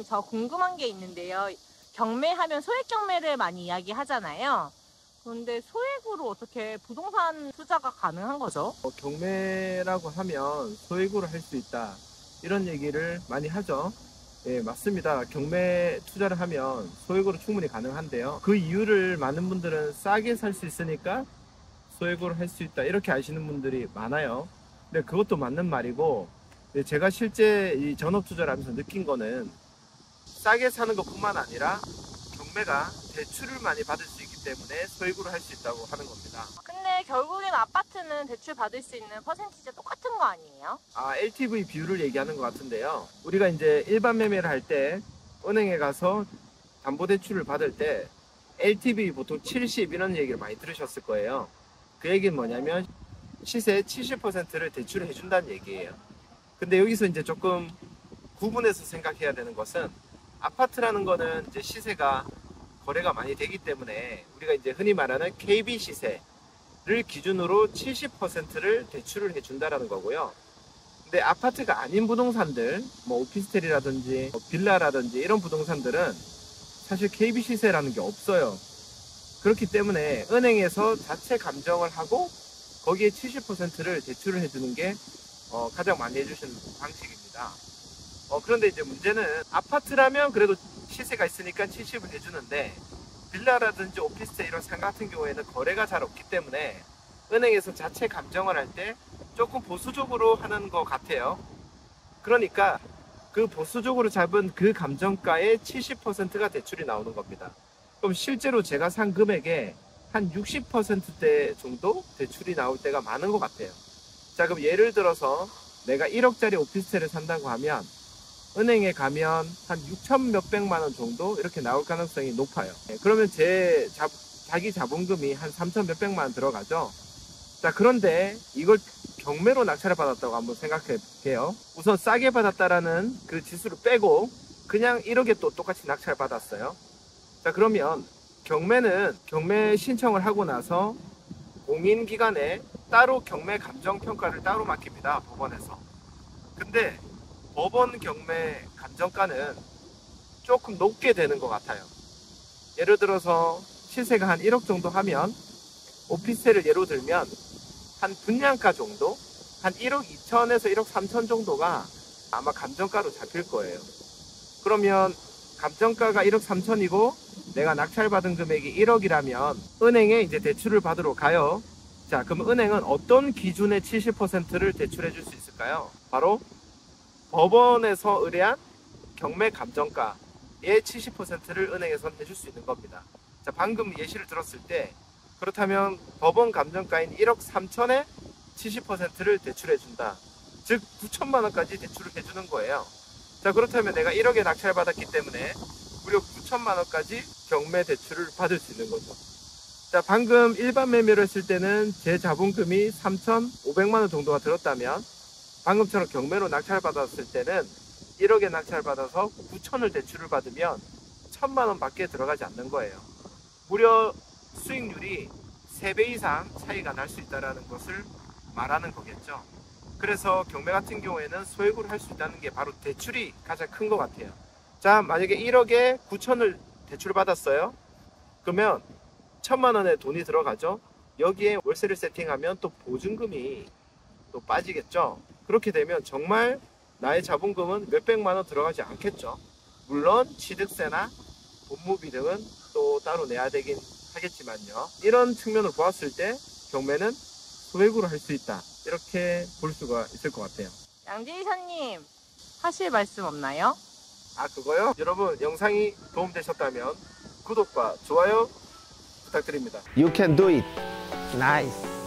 양지사님, 저 궁금한 게 있는데요. 경매하면 소액 경매를 많이 이야기하잖아요. 그런데 소액으로 어떻게 부동산 투자가 가능한 거죠? 경매라고 하면 소액으로 할 수 있다, 이런 얘기를 많이 하죠. 예, 맞습니다. 경매 투자를 하면 소액으로 충분히 가능한데요. 그 이유를 많은 분들은 싸게 살 수 있으니까 소액으로 할 수 있다, 이렇게 아시는 분들이 많아요. 근데 그것도 맞는 말이고, 제가 실제 이 전업 투자를 하면서 느낀 거는 싸게 사는 것뿐만 아니라 경매가 대출을 많이 받을 수 있기 때문에 소액으로 할 수 있다고 하는 겁니다. 근데 결국엔 아파트는 대출 받을 수 있는 퍼센티지가 똑같은 거 아니에요? LTV 비율을 얘기하는 것 같은데요. 우리가 이제 일반 매매를 할 때 은행에 가서 담보대출을 받을 때 LTV 보통 70 이런 얘기를 많이 들으셨을 거예요. 그 얘기는 뭐냐면 시세 70%를 대출을 해준다는 얘기예요. 근데 여기서 이제 조금 구분해서 생각해야 되는 것은, 아파트라는 거는 이제 시세가 거래가 많이 되기 때문에 우리가 이제 흔히 말하는 KB 시세를 기준으로 70%를 대출을 해준다라는 거고요. 근데 아파트가 아닌 부동산들, 뭐 오피스텔이라든지 빌라라든지 이런 부동산들은 사실 KB 시세라는 게 없어요. 그렇기 때문에 은행에서 자체 감정을 하고 거기에 70%를 대출을 해주는 게 가장 많이 해주시는 방식입니다. 그런데 이제 문제는, 아파트라면 그래도 시세가 있으니까 70을 해주는데 빌라라든지 오피스텔 이런 상 같은 경우에는 거래가 잘 없기 때문에 은행에서 자체 감정을 할 때 조금 보수적으로 하는 것 같아요. 그러니까 그 보수적으로 잡은 그 감정가의 70%가 대출이 나오는 겁니다. 그럼 실제로 제가 산 금액의 한 60%대 정도 대출이 나올 때가 많은 것 같아요. 자, 그럼 예를 들어서 내가 1억짜리 오피스텔을 산다고 하면 은행에 가면 한 6천 몇백만 원 정도 이렇게 나올 가능성이 높아요. 그러면 자기 자본금이 한 3천 몇백만 원 들어가죠. 자, 그런데 이걸 경매로 낙찰을 받았다고 한번 생각해 볼게요. 우선 싸게 받았다라는 그 지수를 빼고 그냥 1억에 또 똑같이 낙찰 받았어요. 자, 그러면 경매는 경매 신청을 하고 나서 공인기관에 따로 경매 감정평가를 따로 맡깁니다, 법원에서. 근데 법원 경매 감정가는 조금 높게 되는 것 같아요. 예를 들어서 시세가 한 1억 정도 하면 오피스텔을 예로 들면 한 분양가 정도, 한 1억 2천에서 1억 3천 정도가 아마 감정가로 잡힐 거예요. 그러면 감정가가 1억 3천이고 내가 낙찰받은 금액이 1억이라면 은행에 이제 대출을 받으러 가요. 자, 그럼 은행은 어떤 기준의 70%를 대출해 줄 수 있을까요? 바로 법원에서 의뢰한 경매 감정가의 70%를 은행에서는 해줄 수 있는 겁니다. 자, 방금 예시를 들었을 때 그렇다면 법원 감정가인 1억 3천에 70%를 대출해 준다. 즉 9천만 원까지 대출을 해주는 거예요. 자, 그렇다면 내가 1억에 낙찰받았기 때문에 무려 9천만 원까지 경매 대출을 받을 수 있는 거죠. 자, 방금 일반 매매를 했을 때는 제 자본금이 3,500만 원 정도가 들었다면 방금처럼 경매로 낙찰받았을 때는 1억에 낙찰받아서 9천을 대출을 받으면 1,000만 원 밖에 들어가지 않는 거예요. 무려 수익률이 3배 이상 차이가 날 수 있다는 것을 말하는 거겠죠. 그래서 경매 같은 경우에는 소액으로 할 수 있다는 게 바로 대출이 가장 큰 것 같아요. 자, 만약에 1억에 9천을 대출을 받았어요. 그러면 1,000만 원의 돈이 들어가죠. 여기에 월세를 세팅하면 또 보증금이 또 빠지겠죠. 그렇게 되면 정말 나의 자본금은 몇백만 원 들어가지 않겠죠. 물론 취득세나 법무비 등은 또 따로 내야 되긴 하겠지만요. 이런 측면을 보았을 때 경매는 소액으로 할 수 있다, 이렇게 볼 수가 있을 것 같아요. 양지사님, 하실 말씀 없나요? 그거요? 여러분, 영상이 도움되셨다면 구독과 좋아요 부탁드립니다. You can do it. Nice.